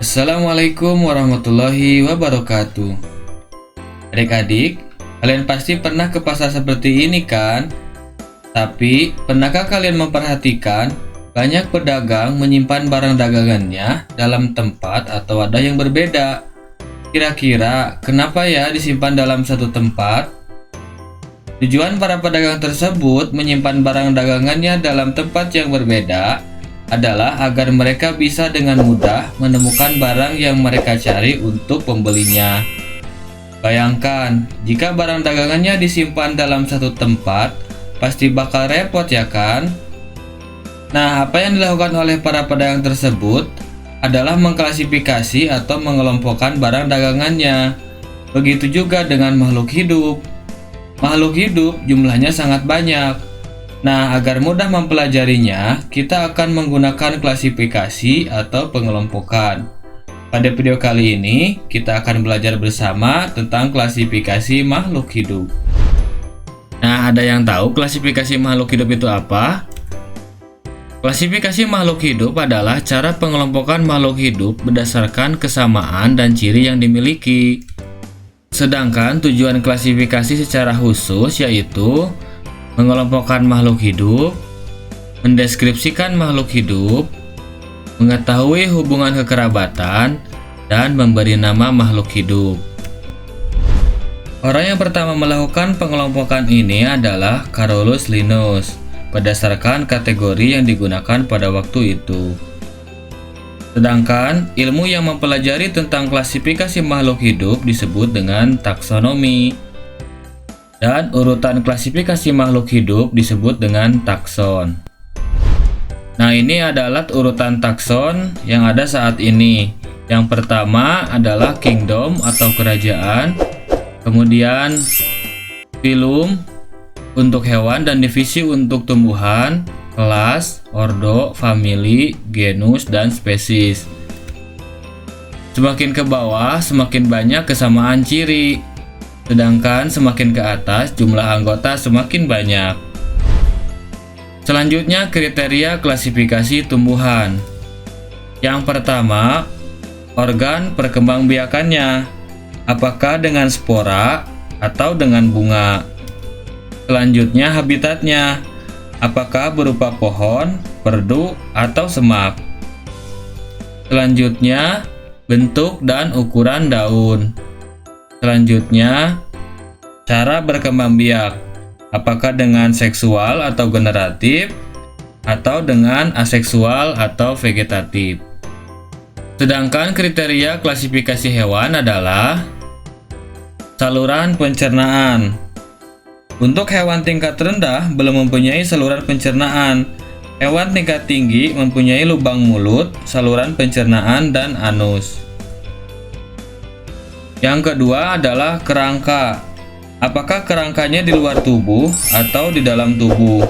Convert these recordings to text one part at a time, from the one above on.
Assalamualaikum warahmatullahi wabarakatuh. Adik-adik, kalian pasti pernah ke pasar seperti ini kan? Tapi, pernahkah kalian memperhatikan banyak pedagang menyimpan barang dagangannya dalam tempat atau wadah yang berbeda? Kira-kira kenapa ya disimpan dalam satu tempat? Tujuan para pedagang tersebut menyimpan barang dagangannya dalam tempat yang berbeda adalah agar mereka bisa dengan mudah menemukan barang yang mereka cari untuk pembelinya. Bayangkan, jika barang dagangannya disimpan dalam satu tempat, pasti bakal repot ya kan? Nah, apa yang dilakukan oleh para pedagang tersebut adalah mengklasifikasi atau mengelompokkan barang dagangannya. Begitu juga dengan makhluk hidup. Makhluk hidup jumlahnya sangat banyak. Nah, agar mudah mempelajarinya, kita akan menggunakan klasifikasi atau pengelompokan. Pada video kali ini, kita akan belajar bersama tentang klasifikasi makhluk hidup. Nah, ada yang tahu klasifikasi makhluk hidup itu apa? Klasifikasi makhluk hidup adalah cara pengelompokan makhluk hidup berdasarkan kesamaan dan ciri yang dimiliki. Sedangkan tujuan klasifikasi secara khusus yaitu mengelompokkan makhluk hidup, mendeskripsikan makhluk hidup, mengetahui hubungan kekerabatan, dan memberi nama makhluk hidup. Orang yang pertama melakukan pengelompokan ini adalah Carolus Linnaeus, berdasarkan kategori yang digunakan pada waktu itu. Sedangkan ilmu yang mempelajari tentang klasifikasi makhluk hidup disebut dengan taksonomi. Dan urutan klasifikasi makhluk hidup disebut dengan takson. Nah, ini adalah urutan takson yang ada saat ini. Yang pertama adalah kingdom atau kerajaan, kemudian phylum untuk hewan dan divisi untuk tumbuhan, kelas, ordo, famili, genus, dan spesies. Semakin ke bawah, semakin banyak kesamaan ciri. Sedangkan semakin ke atas, jumlah anggota semakin banyak. Selanjutnya, kriteria klasifikasi tumbuhan. Yang pertama, organ perkembangbiakannya. Apakah dengan spora atau dengan bunga? Selanjutnya, habitatnya. Apakah berupa pohon, perdu, atau semak? Selanjutnya, bentuk dan ukuran daun. Selanjutnya, cara berkembang biak. Apakah dengan seksual atau generatif, atau dengan aseksual atau vegetatif. Sedangkan kriteria klasifikasi hewan adalah saluran pencernaan. Untuk hewan tingkat rendah belum mempunyai saluran pencernaan. Hewan tingkat tinggi mempunyai lubang mulut, saluran pencernaan, dan anus. Yang kedua adalah kerangka. Apakah kerangkanya di luar tubuh atau di dalam tubuh?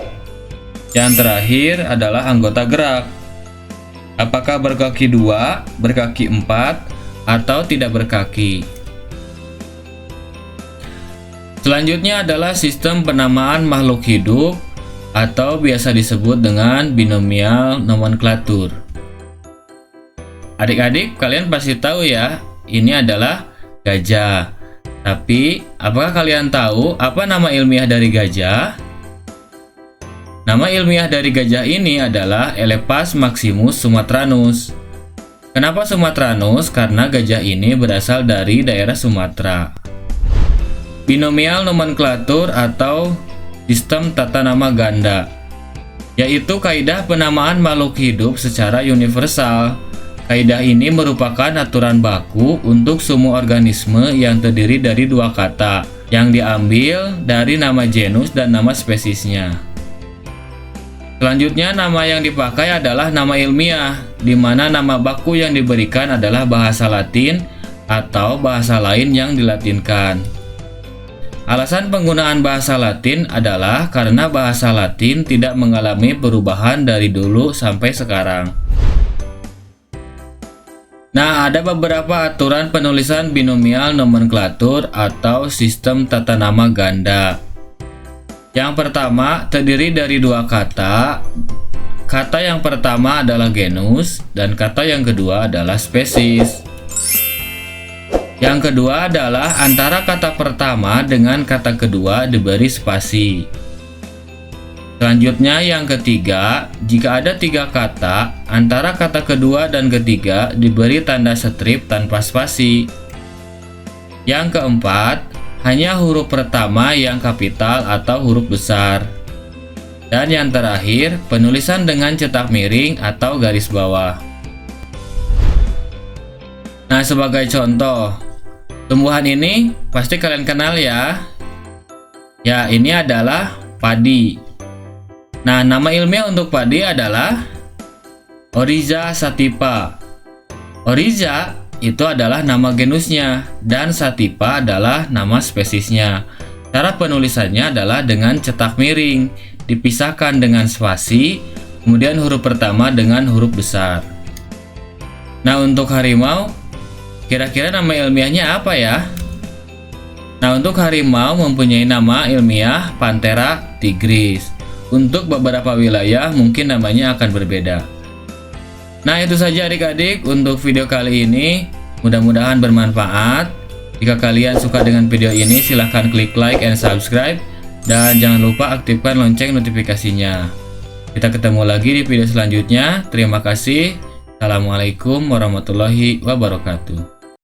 Yang terakhir adalah anggota gerak. Apakah berkaki 2, berkaki 4, atau tidak berkaki? Selanjutnya adalah sistem penamaan makhluk hidup atau biasa disebut dengan binomial nomenklatur. Adik-adik, kalian pasti tahu ya, ini adalah gajah. Tapi, apakah kalian tahu apa nama ilmiah dari gajah? Nama ilmiah dari gajah ini adalah Elephas maximus sumatranus. Kenapa Sumatranus? Karena gajah ini berasal dari daerah Sumatera. Binomial nomenklatur atau sistem tata nama ganda, yaitu kaidah penamaan makhluk hidup secara universal. Kaidah ini merupakan aturan baku untuk semua organisme yang terdiri dari dua kata, yang diambil dari nama genus dan nama spesiesnya. Selanjutnya, nama yang dipakai adalah nama ilmiah, di mana nama baku yang diberikan adalah bahasa Latin atau bahasa lain yang dilatinkan. Alasan penggunaan bahasa Latin adalah karena bahasa Latin tidak mengalami perubahan dari dulu sampai sekarang. Nah, ada beberapa aturan penulisan binomial nomenklatur atau sistem tata nama ganda. Yang pertama, terdiri dari dua kata kata yang pertama adalah genus dan kata yang kedua adalah spesies. Yang kedua adalah antara kata pertama dengan kata kedua diberi spasi. Selanjutnya yang ketiga, jika ada 3 kata, antara kata kedua dan ketiga diberi tanda strip tanpa spasi. Yang keempat, hanya huruf pertama yang kapital atau huruf besar. Dan yang terakhir, penulisan dengan cetak miring atau garis bawah. Nah, sebagai contoh, tumbuhan ini pasti kalian kenal ya. Ya, ini adalah padi. Nah, nama ilmiah untuk padi adalah Oryza sativa. Oryza itu adalah nama genusnya dan sativa adalah nama spesiesnya. Cara penulisannya adalah dengan cetak miring, dipisahkan dengan spasi, kemudian huruf pertama dengan huruf besar. Nah, untuk harimau, kira-kira nama ilmiahnya apa ya? Nah, untuk harimau mempunyai nama ilmiah Panthera tigris. Untuk beberapa wilayah mungkin namanya akan berbeda. Nah, itu saja adik-adik untuk video kali ini. Mudah-mudahan bermanfaat. Jika kalian suka dengan video ini, silahkan klik like and subscribe. Dan jangan lupa aktifkan lonceng notifikasinya. Kita ketemu lagi di video selanjutnya. Terima kasih. Assalamualaikum warahmatullahi wabarakatuh.